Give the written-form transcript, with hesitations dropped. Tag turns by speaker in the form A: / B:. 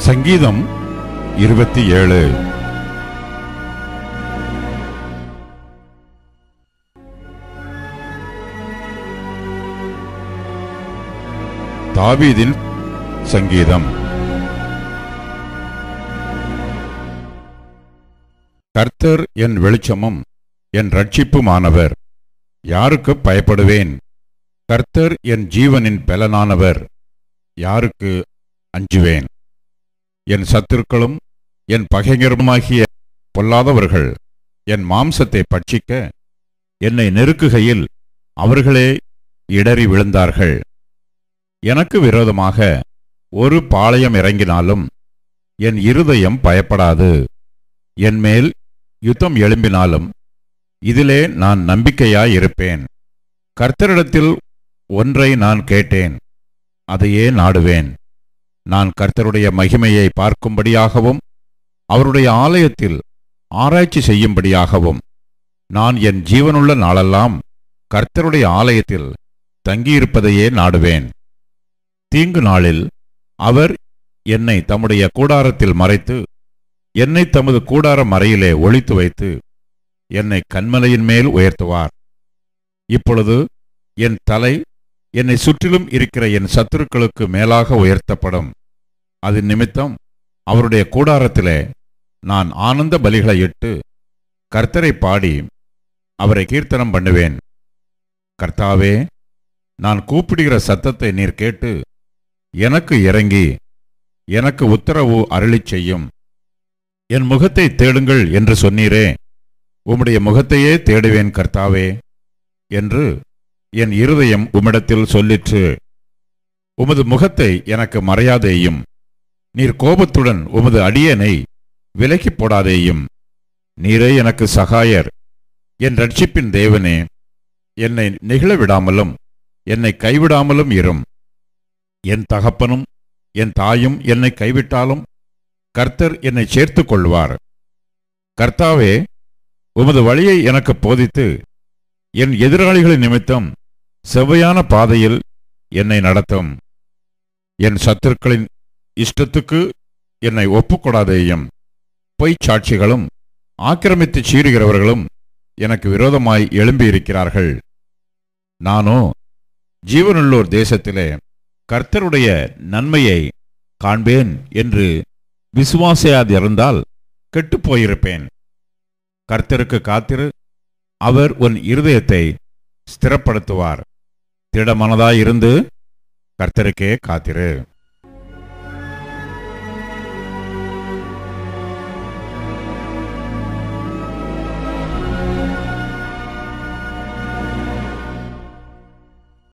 A: சங்கீதம் 27. தாவீதின் சங்கீதம். கர்த்தர் என் வெளிச்சமும் என் இரட்சிப்புமானவர், யாருக்கு பயப்படுவேன்? கர்த்தர் என் ஜீவனின் பெலனானவர், யாருக்கு அஞ்சுவேன்? என் சத்துருக்களும் என் பகைஞருமாகிய பொல்லாதவர்கள் என் மாம்சத்தை பட்சிக்க என்னை நெருக்குகையில் அவர்களே இடறி விழுந்தார்கள். எனக்கு விரோதமாக ஒரு பாளையம் இறங்கினாலும் என் இருதயம் பயப்படாது. என் மேல் யுத்தம் எழும்பினாலும் இதிலே நான் நம்பிக்கையாயிருப்பேன். கர்த்தரிடத்தில் ஒன்றை நான் கேட்டேன், அதையே நாடுவேன். நான் கர்த்தருடைய மகிமையை பார்க்கும்படியாகவும் அவருடைய ஆலயத்தில் ஆராய்ச்சி செய்யும்படியாகவும் நான் என் ஜீவனுள்ள நாளெல்லாம் கர்த்தருடைய ஆலயத்தில் தங்கியிருப்பதையே நாடுவேன். தீங்கு நாளில் அவர் என்னை தம்முடைய கூடாரத்தில் மறைத்து என்னை தமது கூடார மறையிலே ஒளித்து வைத்து என்னை கன்மலையின் மேல் உயர்த்துவார். இப்பொழுது என் தலை என்னை சுற்றிலும் இருக்கிற என் சத்துருக்களுக்கு மேலாக உயர்த்தப்படும். அது நிமித்தம் அவருடைய கூடாரத்திலே நான் ஆனந்த பலிகளை இட்டு கர்த்தரை பாடி அவரை கீர்த்தனம் பண்ணுவேன். கர்த்தாவே, நான் கூப்பிடுகிற சத்தத்தை நீர் கேட்டு எனக்கு இறங்கி எனக்கு உத்தரவு அருளிச் செய்யும். என் முகத்தை தேடுங்கள் என்று சொன்னீரே, உம்முடைய முகத்தையே தேடுவேன் கர்த்தாவே என்று என் இருதயம் உம்மிடத்தில் சொல்லிற்று. உமது முகத்தை எனக்கு மறையாதேயும், நீர் கோபத்துடன் உமது அடியேனை விலக்கி போடாதேயும். நீரே எனக்கு சகாயர், என் இரட்சிப்பின் தேவனே, என்னை நெகிழ விடாமலும் என்னை கைவிடாமலும் இரும். என் தகப்பனும் என் தாயும் என்னை கைவிட்டாலும் கர்த்தர் என்னை சேர்த்து கொள்வார். கர்த்தாவே, உமது வழியை எனக்கு போதித்து என் எதிராளிகளின் நிமித்தம் செவ்வையான பாதையில் என்னை நடத்தும். என் சத்துருக்களின் இஷ்டத்துக்கு என்னை ஒப்புக்கொடாதேயும். பொய்ச் சாட்சிகளும் ஆக்கிரமித்து சீறுகிறவர்களும் எனக்கு விரோதமாய் எழும்பியிருக்கிறார்கள். நானோ ஜீவனுள்ளோர் தேசத்திலே கர்த்தருடைய நன்மையை காண்பேன் என்று விசுவாசியாதிருந்தால் கெட்டுப்போயிருப்பேன். கர்த்தருக்கு காத்திரு, அவர் உன் இருதயத்தை ஸ்திரப்படுத்துவார். திடமனதாயிருந்து கர்த்தருக்கே காத்திரு.